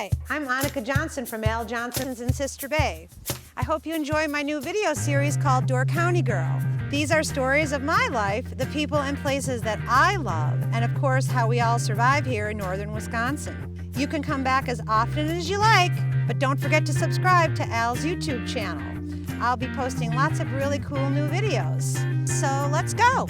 Hi, I'm Annika Johnson from Al Johnson's in Sister Bay. I hope you enjoy my new video series called Door County Girl. These are stories of my life, the people and places that I love, and of course how we all survive here in northern Wisconsin. You can come back as often as you like, but don't forget to subscribe to Al's YouTube channel. I'll be posting lots of really cool new videos. So let's go.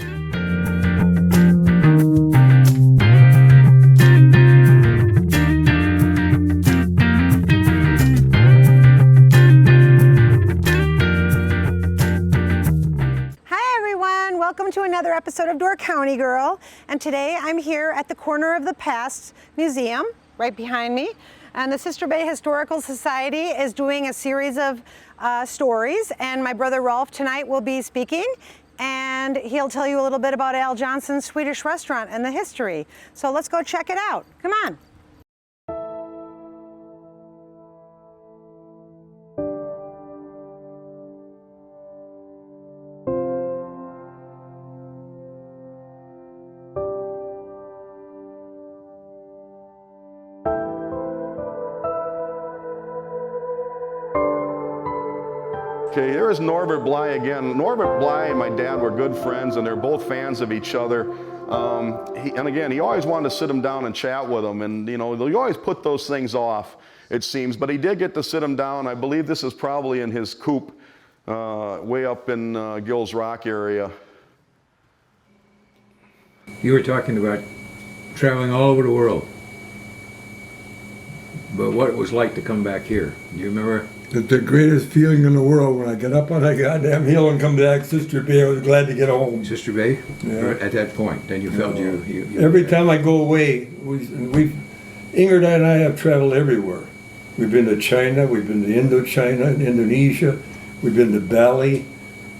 Welcome to another episode of Door County Girl, and today I'm here at the Corner of the Past Museum, right behind me, and the Sister Bay Historical Society is doing a series of stories, and my brother Rolf tonight will be speaking, and he'll tell you a little bit about Al Johnson's Swedish restaurant and the history. So let's go check it out. Come on. Okay, here is Norbert Bly again. Norbert Bly and my dad were good friends, and they're both fans of each other. He always wanted to sit him down and chat with him, and you always put those things off, it seems. But he did get to sit him down. I believe this is probably in his coop, way up in Gills Rock area. You were talking about traveling all over the world, but what it was like to come back here. Do you remember? It's the greatest feeling in the world when I get up on that goddamn hill and come back Sister Bay. I was glad to get home. Sister Bay? Yeah. At that point, then you felt you every time I go away, Ingrid and I have traveled everywhere. We've been to China, we've been to Indochina and Indonesia, we've been to Bali,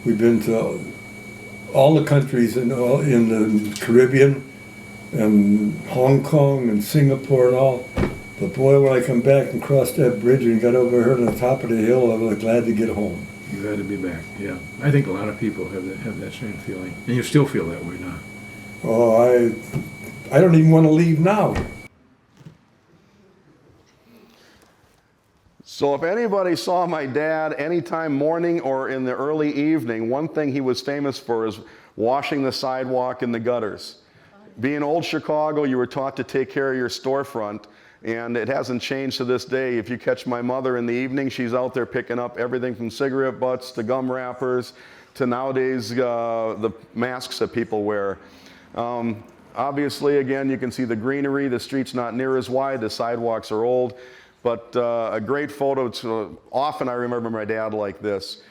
we've been to all the countries in the Caribbean, and Hong Kong and Singapore and all. But boy, when I come back and crossed that bridge and got over here on the top of the hill, I was glad to get home. You had to be back, yeah. I think a lot of people have that same feeling. And you still feel that way now. Oh, I don't even want to leave now. So if anybody saw my dad anytime morning or in the early evening, one thing he was famous for is washing the sidewalk and the gutters. Being old Chicago, you were taught to take care of your storefront. And it hasn't changed to this day. If you catch my mother in the evening, she's out there picking up everything from cigarette butts to gum wrappers to nowadays the masks that people wear. Obviously, again, you can see the greenery. The street's not near as wide. The sidewalks are old. But a great photo. Often I remember my dad like this.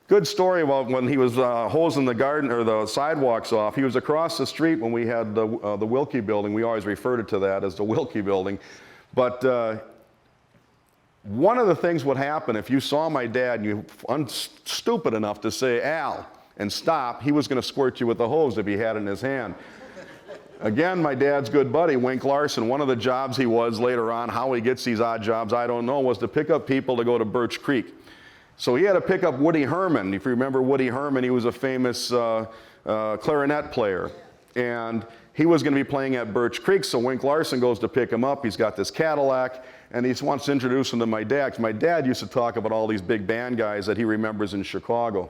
Good story about when he was hosing the garden or the sidewalks off. He was across the street when we had the Wilkie building. We always referred to that as the Wilkie building. But one of the things would happen if you saw my dad and you were stupid enough to say, Al, and stop, he was going to squirt you with the hose if he had it in his hand. Again, my dad's good buddy, Wink Larson, one of the jobs he was later on, how he gets these odd jobs, I don't know, was to pick up people to go to Birch Creek. So he had to pick up Woody Herman. If you remember Woody Herman, he was a famous clarinet player. And he was going to be playing at Birch Creek, so Wink Larson goes to pick him up. He's got this Cadillac, and he wants to introduce him to my dad, because my dad used to talk about all these big band guys that he remembers in Chicago.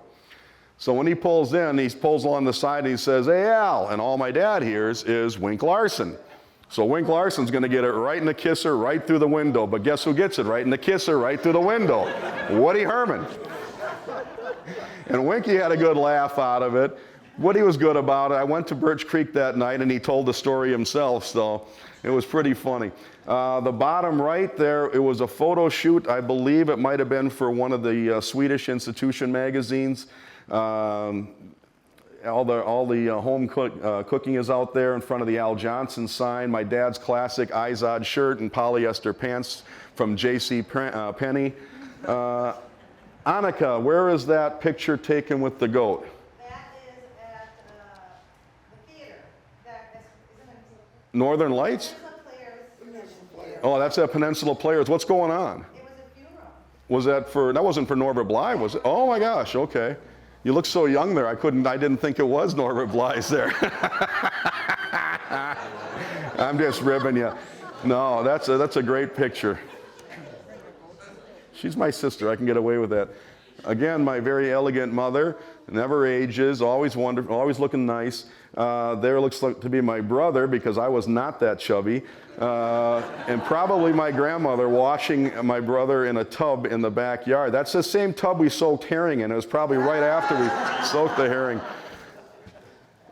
So when he pulls in, he pulls along the side and he says, hey, Al, and all my dad hears is Wink Larson. So Wink Larson's going to get it right in the kisser, right through the window. But guess who gets it right in the kisser, right through the window? Woody Herman. And Winky had a good laugh out of it. Woody was good about it. I went to Birch Creek that night, and he told the story himself, so it was pretty funny. The bottom right there, it was a photo shoot. I believe it might have been for one of the Swedish institution magazines. All the home cooking is out there in front of the Al Johnson sign. My dad's classic Izod shirt and polyester pants from J.C. Penney. Annika, where is that picture taken with the goat? That is at the theater. Isn't it? Northern Lights? Oh, that's at Peninsula Players. What's going on? It was a funeral. Was that wasn't for Norbert Bly, was it? Oh my gosh, okay. You look so young there, I didn't think it was Norbert Bly's there. I'm just ribbing you. No, that's a great picture. She's my sister. I can get away with that. Again, my very elegant mother, never ages, always wonderful, always looking nice. There looks like to be my brother because I was not that chubby. And probably my grandmother washing my brother in a tub in the backyard. That's the same tub we soaked herring in. It was probably right after we soaked the herring.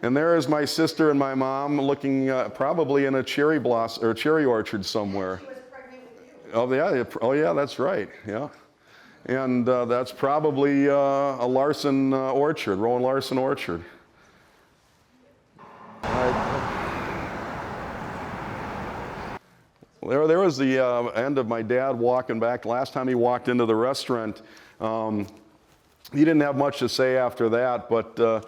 And there is my sister and my mom looking probably in a cherry blossom or cherry orchard somewhere. She was pregnant with you. Oh yeah, that's right. Yeah, and that's probably a Larson orchard, Rowan Larson orchard. There was the end of my dad walking back. Last time he walked into the restaurant, he didn't have much to say after that, but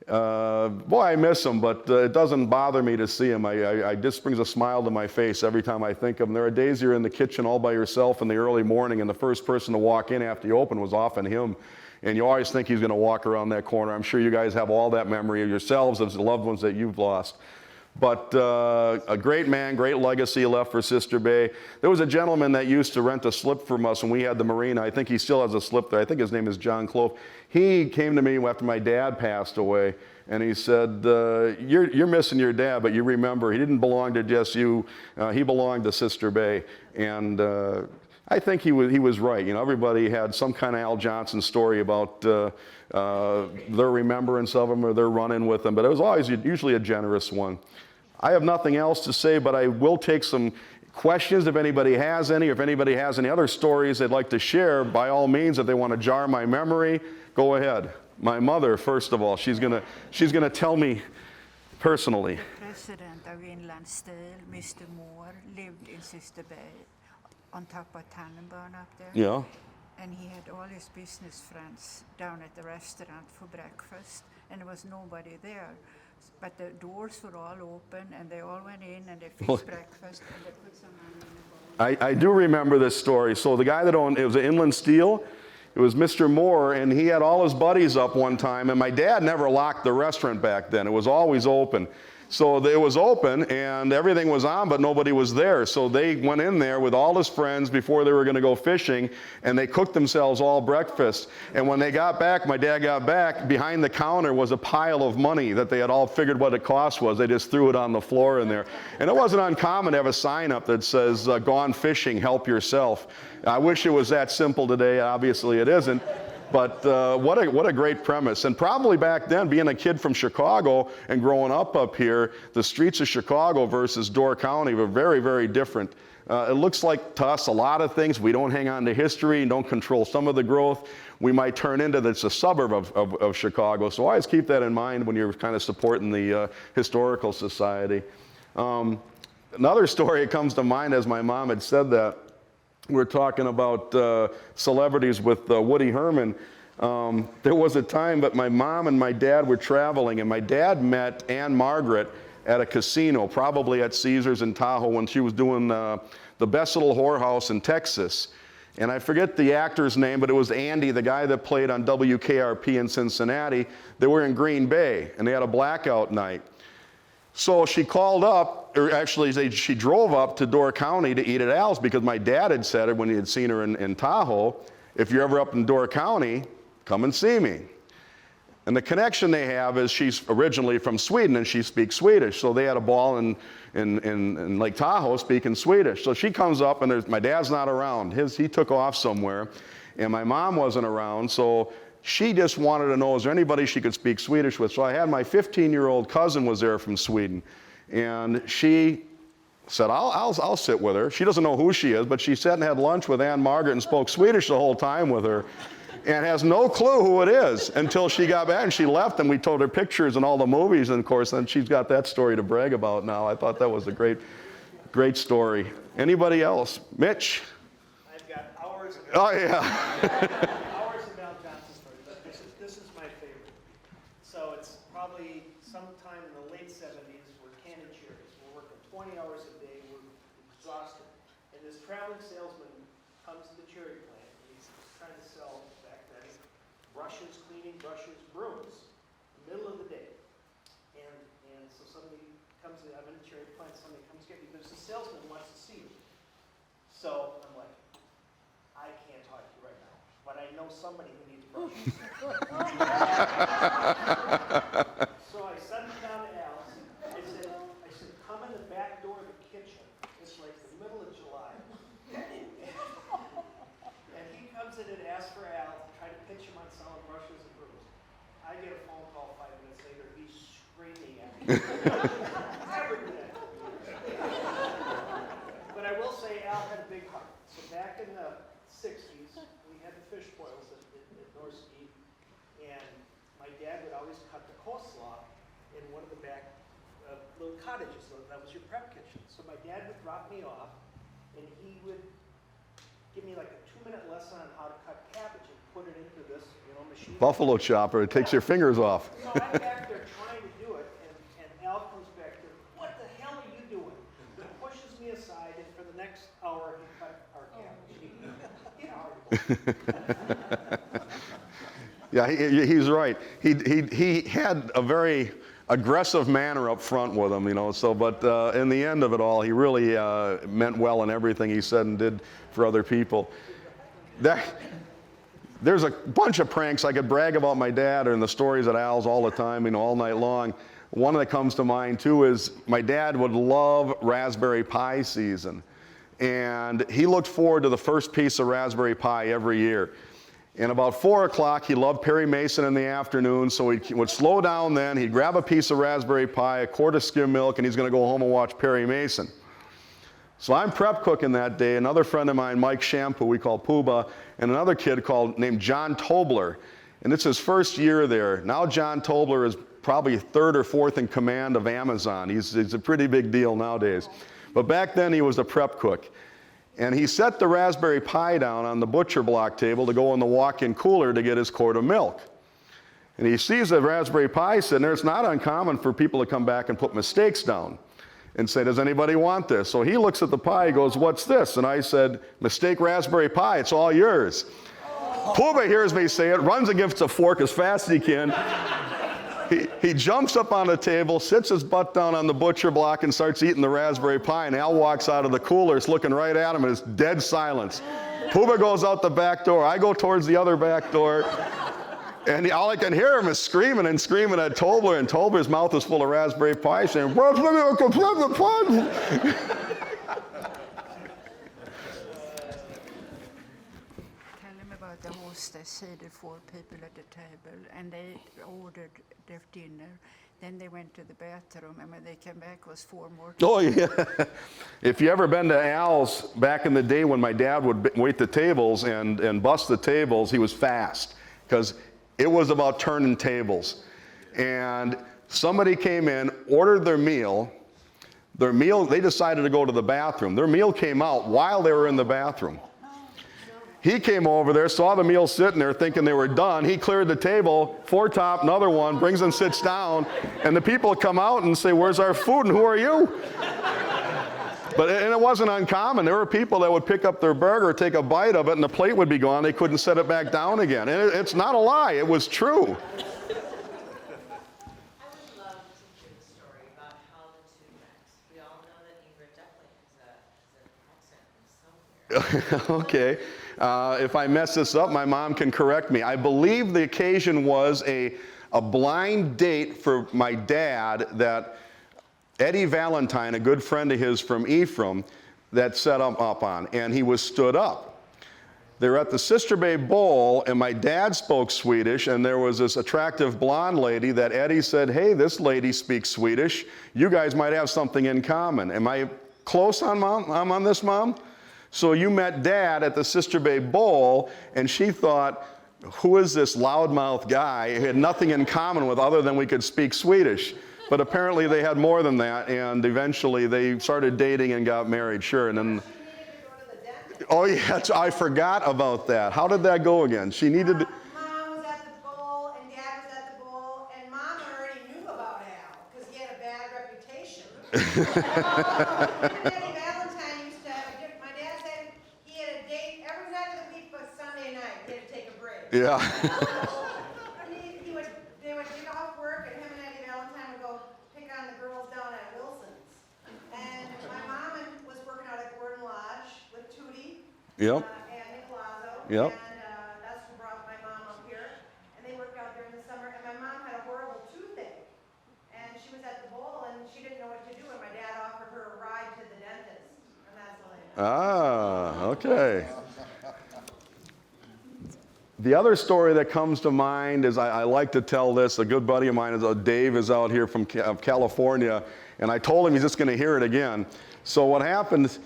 boy, I miss him, but it doesn't bother me to see him. I just brings a smile to my face every time I think of him. There are days you're in the kitchen all by yourself in the early morning, and the first person to walk in after you open was often him. And you always think he's going to walk around that corner. I'm sure you guys have all that memory of yourselves as the loved ones that you've lost. But a great man, great legacy left for Sister Bay. There was a gentleman that used to rent a slip from us when we had the marina. I think he still has a slip there. I think his name is John Clove. He came to me after my dad passed away, and he said, you're missing your dad, but you remember, he didn't belong to just you. He belonged to Sister Bay. And I think he was right. You know, everybody had some kind of Al Johnson story about their remembrance of him or their run-in with him, but it was always usually a generous one. I have nothing else to say, but I will take some questions if anybody has any, or if anybody has any other stories they'd like to share. By all means, if they want to jar my memory, go ahead. My mother, first of all, she's gonna tell me personally. President of Inland Steel, Mr. Moore, lived in Sister Bay on top of Tannenburn up there. Yeah. And he had all his business friends down at the restaurant for breakfast, and there was nobody there. But the doors were all open, and they all went in, and they fixed breakfast, and they put some money in the bowl. I do remember this story. So the guy that owned, it was an Inland Steel. It was Mr. Moore, and he had all his buddies up one time, and my dad never locked the restaurant back then. It was always open. So it was open, and everything was on, but nobody was there. So they went in there with all his friends before they were going to go fishing, and they cooked themselves all breakfast. And when they got back, my dad got back, behind the counter was a pile of money that they had all figured what it cost was. They just threw it on the floor in there. And it wasn't uncommon to have a sign up that says, "Gone fishing, help yourself." I wish it was that simple today. Obviously it isn't. But what a great premise. And probably back then, being a kid from Chicago and growing up here, the streets of Chicago versus Door County were very, very different. It looks like to us a lot of things. We don't hang on to history and don't control some of the growth. We might turn into that's a suburb of Chicago. So always keep that in mind when you're kind of supporting the Historical Society. Another story that comes to mind, as my mom had said that, we're talking about celebrities with Woody Herman. There was a time that my mom and my dad were traveling, and my dad met Anne Margaret at a casino, probably at Caesars in Tahoe, when she was doing the Best Little Whorehouse in Texas. And I forget the actor's name, but it was Andy, the guy that played on WKRP in Cincinnati. They were in Green Bay, and they had a blackout night. So she called up, or actually she drove up to Door County to eat at Al's, because my dad had said it when he had seen her in Tahoe, "If you're ever up in Door County, come and see me." And the connection they have is she's originally from Sweden and she speaks Swedish. So they had a ball in Lake Tahoe speaking Swedish. So she comes up and my dad's not around. He took off somewhere, and my mom wasn't around. So she just wanted to know, is there anybody she could speak Swedish with? So I had my 15-year-old cousin was there from Sweden, and she said, I'll sit with her. She doesn't know who she is, but she sat and had lunch with Anne Margaret and spoke Swedish the whole time with her, and has no clue who it is until she got back and she left, and we told her pictures and all the movies, and of course then she's got that story to brag about now. I thought that was a great story. Anybody else? Mitch? I've got hours of Oh yeah. hours of Al Johnson stories, but this is my favorite. So it's probably sometime in the late 70s. We're canning cherries. We're working 20 hours a day. We're exhausted. And this traveling salesman comes to the cherry plant. He's trying to sell, back then, brushes, cleaning brushes, brooms, middle of the day. And so somebody comes in, I'm in the cherry plant, somebody comes get me. There's a salesman who wants to see somebody who needs brushes. So I sent him down to Al's. I said, come in the back door of the kitchen. It's like the middle of July. And he comes in and asks for Al to try to pitch him on selling brushes and brooms. I get a phone call 5 minutes later. He's screaming at me. Never did that. But I will say Al had a big heart. So back in the 60s, we had the fish boils at North Ski, and my dad would always cut the coleslaw in one of the back little cottages. So that was your prep kitchen. So my dad would drop me off, and he would give me like a 2-minute lesson on how to cut cabbage and put it into this, machine. Buffalo chopper, it takes your fingers off. So I'm back there trying to do it, and Al comes back there, what the hell are you doing? He pushes me aside, and for the next hour, he cut our cabbage. Yeah, he's right. He had a very aggressive manner up front with him, but in the end of it all, he really meant well in everything he said and did for other people. There's a bunch of pranks I could brag about my dad and the stories at Al's all the time, all night long. One that comes to mind too is my dad would love raspberry pie season. And he looked forward to the first piece of raspberry pie every year. And about 4 o'clock, he loved Perry Mason in the afternoon, so he would slow down then. He'd grab a piece of raspberry pie, a quart of skim milk, and he's going to go home and watch Perry Mason. So I'm prep cooking that day. Another friend of mine, Mike Shampoo, we call Pooba, and another kid named John Tobler. And it's his first year there. Now John Tobler is probably 3rd or 4th in command of Amazon. He's a pretty big deal nowadays. But back then he was a prep cook. And he set the raspberry pie down on the butcher block table to go in the walk-in cooler to get his quart of milk. And he sees the raspberry pie sitting there. It's not uncommon for people to come back and put mistakes down and say, does anybody want this? So he looks at the pie, he goes, what's this? And I said, mistake raspberry pie, it's all yours. Pooba hears me say it, runs against a fork as fast as he can. He jumps up on the table, sits his butt down on the butcher block and starts eating the raspberry pie, and Al walks out of the cooler, is looking right at him, and it's dead silence. Pooba goes out the back door, I go towards the other back door, and all I can hear him is screaming and screaming at Tobler, and Tobler's mouth is full of raspberry pie, saying, Tell him about the hostess seated 4 people at the table, and they ordered their dinner. Then they went to the bathroom, and when they came back, was 4 more. Oh, yeah. If you ever been to Al's back in the day when my dad would wait the tables and bust the tables, he was fast because it was about turning tables. And somebody came in, ordered their meal, they decided to go to the bathroom. Their meal came out while they were in the bathroom. He came over there, saw the meal sitting there thinking they were done. He cleared the table, 4 top, another one, brings and sits down, and the people come out and say, where's our food and who are you? And it wasn't uncommon. There were people that would pick up their burger, take a bite of it, and the plate would be gone. They couldn't set it back down again. And it's not a lie. It was true. I would love to hear the story about how the two met. We all know that Ingrid definitely has an accent from somewhere. Okay. If I mess this up, my mom can correct me. I believe the occasion was a blind date for my dad that Eddie Valentine, a good friend of his from Ephraim, that set him up on, and he was stood up. They were at the Sister Bay Bowl, and my dad spoke Swedish, and there was this attractive blonde lady that Eddie said, hey, this lady speaks Swedish. You guys might have something in common. Am I close on Mom? I'm on this, Mom? So you met Dad at the Sister Bay Bowl, and she thought, who is this loudmouth guy? He had nothing in common with other than we could speak Swedish. But apparently they had more than that, and eventually they started dating and got married, sure. And then, oh yeah, I forgot about that. How did that go again? She needed to... Mom was at the bowl, and Dad was at the bowl, and Mom already knew about Al, because he had a bad reputation. Eddie Valentine used to have my dad said he had a date every night of the week but Sunday night. He had to take a break. Yeah. They would get off work, and him and Eddie Valentine would go pick on the girls down at Wilson's. And my mom was working out at Gordon Lodge with Tootie Yep. and Nick Lazo. Yep. And that's who brought Ah, okay. The other story that comes to mind is I like to tell this. A good buddy of mine, Dave, is out here from California, and I told him he's just going to hear it again. So what happened,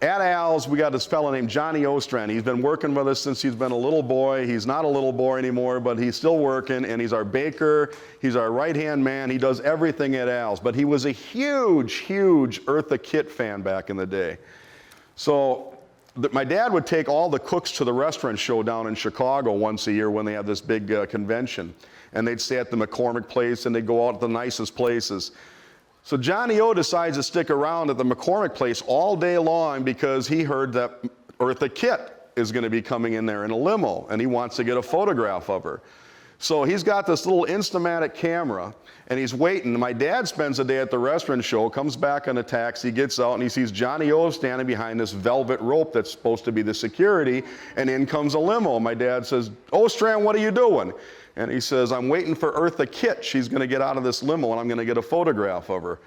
at Al's, we got this fellow named Johnny Ostrand. He's been working with us since he's been a little boy. He's not a little boy anymore, but he's still working, and he's our baker. He's our right-hand man. He does everything at Al's. But he was a huge, huge Eartha Kitt fan back in the day. So my dad would take all the cooks to the restaurant show down in Chicago once a year when they had this big convention. And they'd stay at the McCormick place, and they'd go out to the nicest places. So Johnny O decides to stick around at the McCormick place all day long because he heard that Eartha Kitt is going to be coming in there in a limo, and he wants to get a photograph of her. So he's got this little Instamatic camera, and he's waiting. My dad spends the day at the restaurant show, comes back on a taxi, gets out, and he sees Johnny O standing behind this velvet rope that's supposed to be the security, and in comes a limo. My dad says, "Ostrand, what are you doing?" And he says, "I'm waiting for Eartha Kitt. She's going to get out of this limo, and I'm going to get a photograph of her."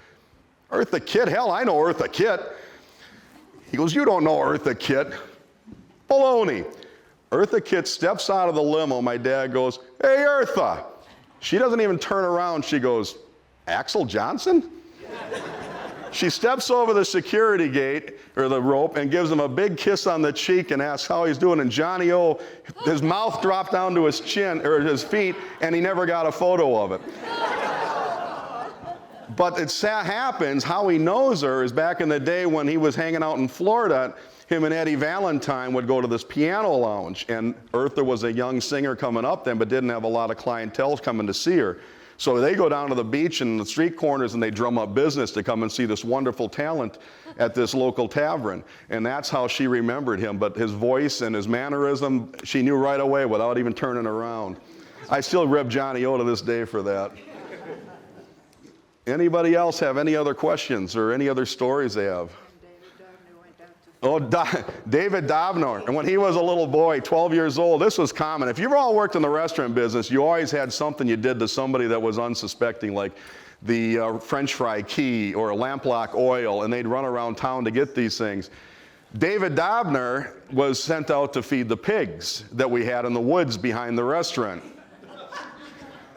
"Eartha Kitt? Hell, I know Eartha Kitt." He goes, "You don't know Eartha Kitt." "Baloney." Eartha Kitt steps out of the limo. My dad goes, "Hey, Eartha." She doesn't even turn around. She goes, "Axel Johnson?" She steps over the security gate, or the rope, and gives him a big kiss on the cheek and asks how he's doing. And Johnny O, his mouth dropped down to his chin, or his feet, and he never got a photo of it. But it happens, how he knows her is back in the day when he was hanging out in Florida, him and Eddie Valentine would go to this piano lounge, and Eartha was a young singer coming up then, but didn't have a lot of clientele coming to see her. So they go down to the beach and the street corners, and they drum up business to come and see this wonderful talent at this local tavern. And that's how she remembered him. But his voice and his mannerism, she knew right away without even turning around. I still rib Johnny O to this day for that. Anybody else have any other questions or any other stories they have? Oh, David Dobner. And when he was a little boy, 12 years old, this was common. If you've all worked in the restaurant business, you always had something you did to somebody that was unsuspecting, like the French fry key or lamplight oil, and they'd run around town to get these things. David Dobner was sent out to feed the pigs that we had in the woods behind the restaurant.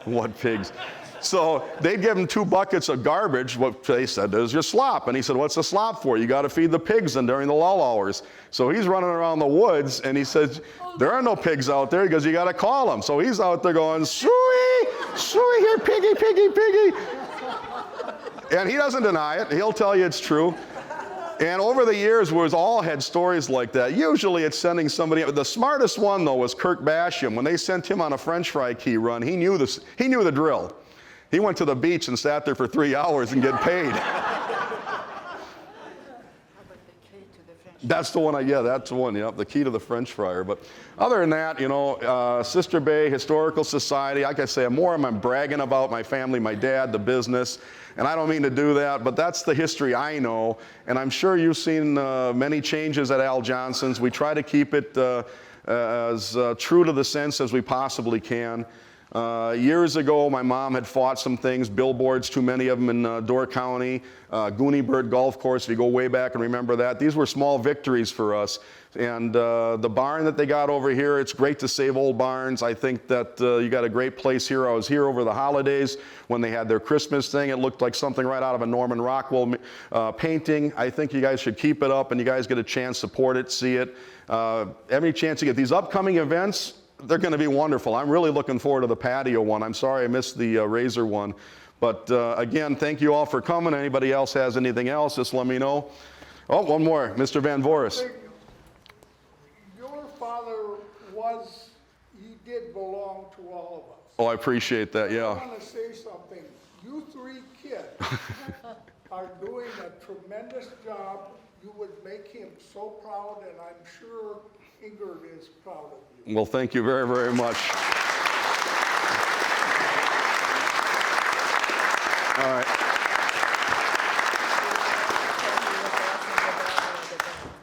What pigs? So they'd give him 2 buckets of garbage. What they said is your slop. And he said, "What's the slop for? You got to feed the pigs during the lull hours." So he's running around the woods, and he says, "There are no pigs out there." He goes, "You got to call them." So he's out there going, "Suey, suey here, piggy, piggy, piggy." And he doesn't deny it. He'll tell you it's true. And over the years, we all had stories like that. Usually it's sending somebody. The smartest one, though, was Kirk Basham. When they sent him on a French fry key run, he knew the drill. He went to the beach and sat there for 3 hours and get paid. That's the one, that's the one, yep, the key to the French fryer. But other than that, you know, Sister Bay Historical Society, like I say, I'm bragging about my family, my dad, the business, and I don't mean to do that, but that's the history I know, and I'm sure you've seen many changes at Al Johnson's. We try to keep it as true to the sense as we possibly can. Years ago, my mom had fought some things, billboards, too many of them in Door County, Goonie Bird Golf Course, if you go way back and remember that. These were small victories for us. And the barn that they got over here, it's great to save old barns. I think that you got a great place here. I was here over the holidays when they had their Christmas thing. It looked like something right out of a Norman Rockwell painting. I think you guys should keep it up, and you guys get a chance, support it, see it. Every chance you get. These upcoming events, they're going to be wonderful. I'm really looking forward to the patio one. I'm sorry I missed the Razor one. But again, thank you all for coming. Anybody else has anything else, just let me know. Oh, one more. Mr. Van Voris. Your father he did belong to all of us. Oh, I appreciate that, yeah. I want to say something. You 3 kids are doing a tremendous job. You would make him so proud, and I'm sure Ingrid is proud of you. Well, thank you very, very much. All right.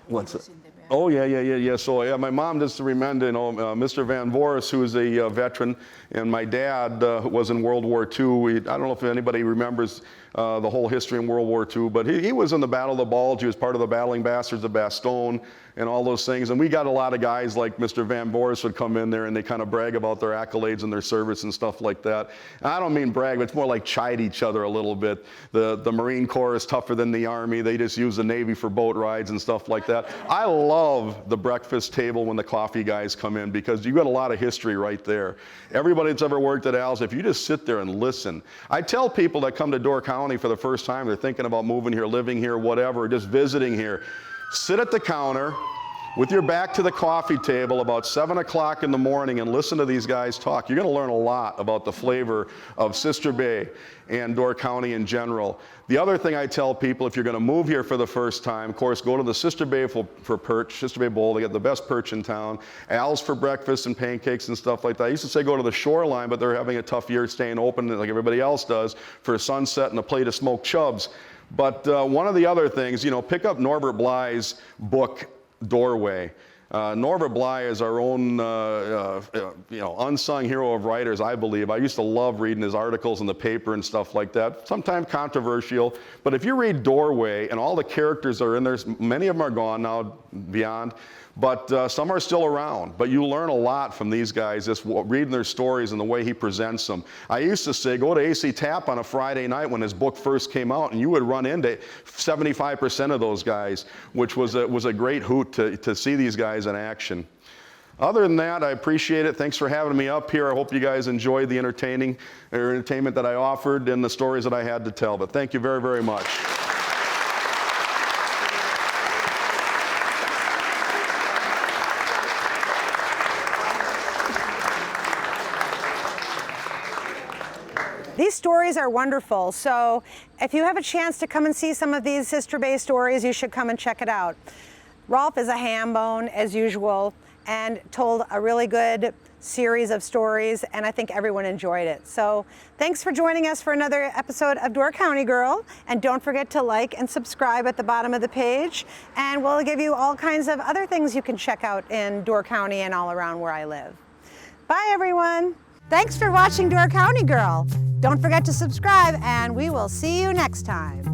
What's it? Oh, yeah. So, yeah, my mom just remembered, Mr. Van Voris, who is a veteran, and my dad was in World War II. I don't know if anybody remembers the whole history in World War II, but he was in the Battle of the Bulge. He was part of the Battling Bastards of Bastogne and all those things. And we got a lot of guys like Mr. Van Boris would come in there and they kind of brag about their accolades and their service and stuff like that. And I don't mean brag, but it's more like chide each other a little bit. The Marine Corps is tougher than the Army. They just use the Navy for boat rides and stuff like that. I love the breakfast table when the coffee guys come in because you got a lot of history right there. Everybody that's ever worked at Al's, if you just sit there and listen. I tell people that come to Door County for the first time, they're thinking about moving here, living here, whatever, just visiting here. Sit at the counter with your back to the coffee table about 7 o'clock in the morning and listen to these guys talk. You're going to learn a lot about the flavor of Sister Bay and Door County in general. The other thing I tell people, if you're going to move here for the first time, of course, go to the Sister Bay for perch, Sister Bay Bowl. They got the best perch in town. Al's for breakfast and pancakes and stuff like that. I used to say go to the Shoreline, but they're having a tough year staying open like everybody else does for a sunset and a plate of smoked chubs. But one of the other things, pick up Norbert Bly's book, Doorway. Norbert Bly is our own, unsung hero of writers, I believe. I used to love reading his articles in the paper and stuff like that, sometimes controversial. But if you read Doorway and all the characters are in there, many of them are gone now, beyond, but some are still around. But you learn a lot from these guys, just reading their stories and the way he presents them. I used to say, go to AC Tap on a Friday night when his book first came out, and you would run into 75% of those guys, which was a great hoot to see these guys in action. Other than that, I appreciate it. Thanks for having me up here. I hope you guys enjoyed the entertainment that I offered and the stories that I had to tell. But thank you very, very much. These stories are wonderful, so if you have a chance to come and see some of these Sister Bay stories, you should come and check it out. Rolf is a ham bone, as usual, and told a really good series of stories, and I think everyone enjoyed it. So thanks for joining us for another episode of Door County Girl, and don't forget to like and subscribe at the bottom of the page, and we'll give you all kinds of other things you can check out in Door County and all around where I live. Bye, everyone. Thanks for watching Door County Girl. Don't forget to subscribe, and we will see you next time.